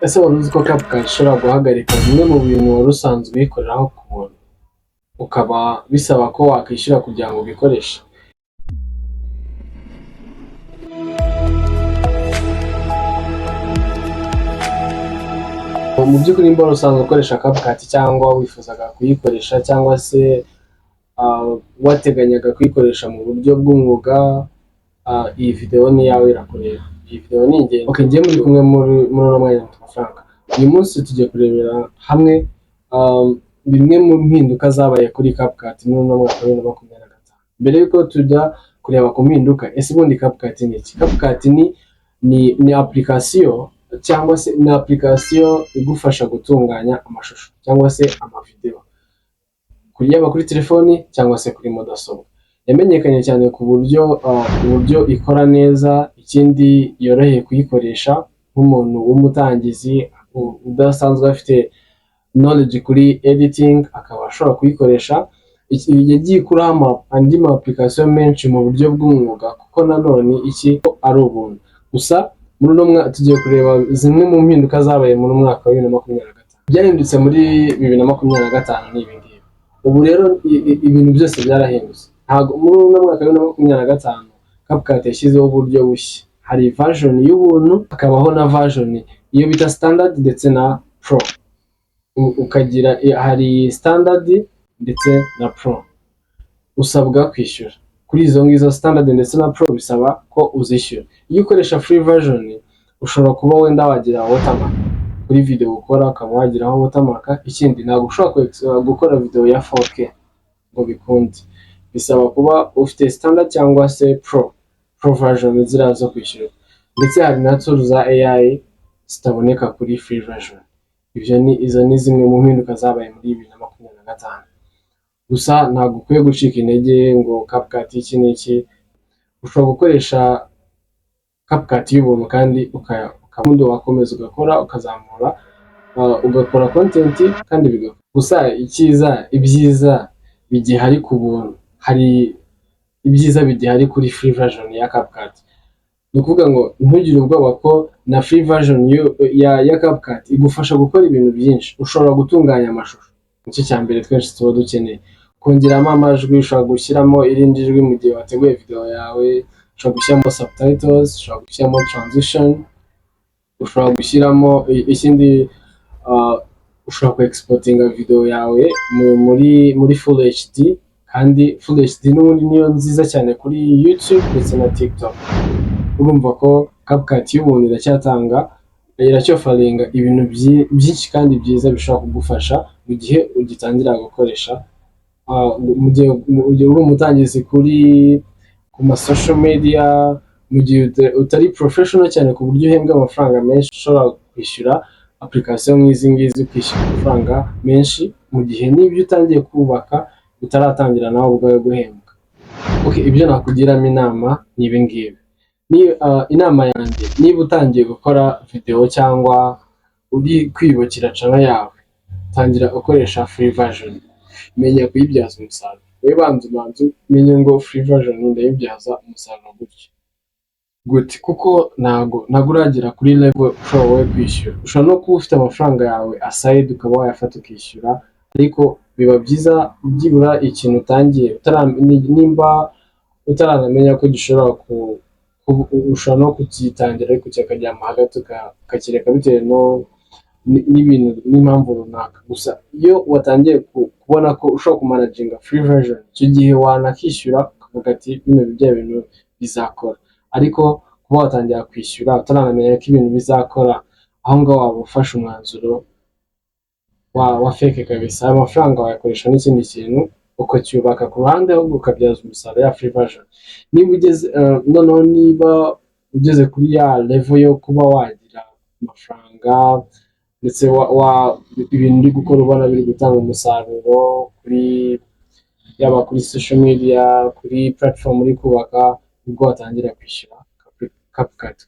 Ese wari uzi ko CapCut ishobora guhagarika bimwe mu bintu wari usanzwe uyikoreraho ku buntu, ukaba bisaba ko wakwishyura kugira ngo ubikoreshe? Mu by'ukuri nimba wari usanzwe ukoresha CapCut cyangwa wifuzaga kuyikoresha cyangwa se wateganyaga kuyikoresha mu buryo bw'umwuga, iyi video ni iyawe irakureba. Iyi video ni ingenzi. Okay, ngiye muri kumwe muri uno mwanya amafaranga. Uyu munsi tugiye kurebera hamwe bimwe mu mpinduka zabaye kuri CapCut muri uno mwaka wa 2025. Mbere yuko tujya kureba ku mpinduka, ese ubundi CapCut ni iki? CapCut ni application cyangwa se ni application igufasha gutunganya amashusho cyangwa se amavideo yaba kuri telefoni cyangwa se kuri mudasobwa. Yamenyekanye cyane ku buryo ikora neza, ikindi yoroheye kuyikoresha nk'umuntu w'umutangizi udasanzwe afite knowledge kuri editing, akaba ashobora kuyikoresha. Yagiye ikuraho andi ma application menshi mu buryo bw'umwuga, kuko nanone iki ari ubuntu. Gusa muri uno mwaka tugiye kureba zimwe mu mpinduka zabaye mu mwaka wa 2025. Byahindutse muri 2025 ni ibingibi. Ubu rero ibintu byose byarahindutse. Ntabwo muri uno mwaka wa 2025 CapCut yashyizeho uburyo bushya. Hari version y'ubuntu, hakabaho na version iyo bita standard ndetse na pro. Ukagira hari standard ndetse na pro. Usabwa kwishyura. Kuri izo ngizo standard ndetse na pro bisaba ko uzishyura. Iyo ukoresha free version ushobora kuba wenda wagira watermark kuri video ukora, ukaba wagiraho watermark. Ikindi ntabwo ushobora gukora video ya 4K ngo bikunde, bisaba kuba ufite standard cyangwa se pro version ziriya zo kwishyura. Ndetse hari na tools za AI zitaboneka kuri free version. Izo ni zimwe mu mpinduka zabaye muri 2025. Gusa ntabwo ukwiye gucika intege ngo CapCut iki n'iki. Ushobora gukoresha CapCut y'ubuntu kandi ukabundi wakomeza ugakora ukazamura, ugakora content kandi bigakora. Gusa ibyiza bigihari ku buntu, hari ibyiza bigihari kuri free version ya CapCut. Ni ukuvuga ngo ntugire ubwoba ko na free version ya CapCut igufasha gukora ibintu byinshi. Ushobora gutunganya amashusho, nicyo cya mbere twese tuba dukeneye. Kongeramo amajwi, ushobora gushyiramo irindi jwi mu gihe wateguye video yawe, ushobora gushyiramo subtitles, ushobora gushyiramo transition, ushobora gushyiramo ikindi, ushobora ku exportinga video yawe muri full HD, kandi full HD n'ubundi niyo nziza cyane kuri YouTube ndetse na TikTok. Urumva ko CapCut y'ubuntu iracyofaringa ibintu byinshi kandi byiza bishobora kugufasha mu gihe ugitangira gukoresha, mu gihe uri umutangizi ku ma social media, mu gihe utari professional cyane ku buryo uhembwa amafaranga menshi. Ushobora kwishyura application nk'izi ngizi ukishyura amafaranga menshi, mu gihe n'ibyo utangiye kubaka utaratangira nawe ubwawe guhembwa. Okay, ibyo nakugiramo inama ni ibi ngibi. Inama yanjye, niba utangiye gukora video cyangwa uri kwiyubakira channel yawe, tangira ukoresha free version. Menya kuyibyaza umusaruro. Wowe banza menye ngo free version ndayibyaza umusaruro gute, kuko ntago uragera kuri level ushobora wowe kwishyura. Ushobora no kuba ufite amafaranga yawe aside ukaba wayafata ukishyura, ariko biba byiza byibura ikintu utangiye nimba utaramenya ko gishobora ushobora no kukitangira ariko cyakajyamo hagati ukakireka bitewe n'ibintu n'impamvu runaka. Gusa iyo watangiye kubona ko ushobora kumanaginga free version, icyo gihe wanakishyura ukavuga ati bino bya bintu bizakora. Ariko kuba watangira kwishyura utaramenya ko ibintu bizakora, aho ngaho waba ufashe umwanzuro wa fake kabisa. Amafaranga wayakoresha n'ikindi kintu ukacyubaka ku ruhande, ahubwo ukabyaza umusaruro ya free version. Niba ugeze kuri ya level yo kuba wagira amafaranga ndetse ibintu uri gukora ubona biri gutanga umusaruro yaba kuri social media, kuri platform uri kubaka, ubwo watangira kwishyura CapCut.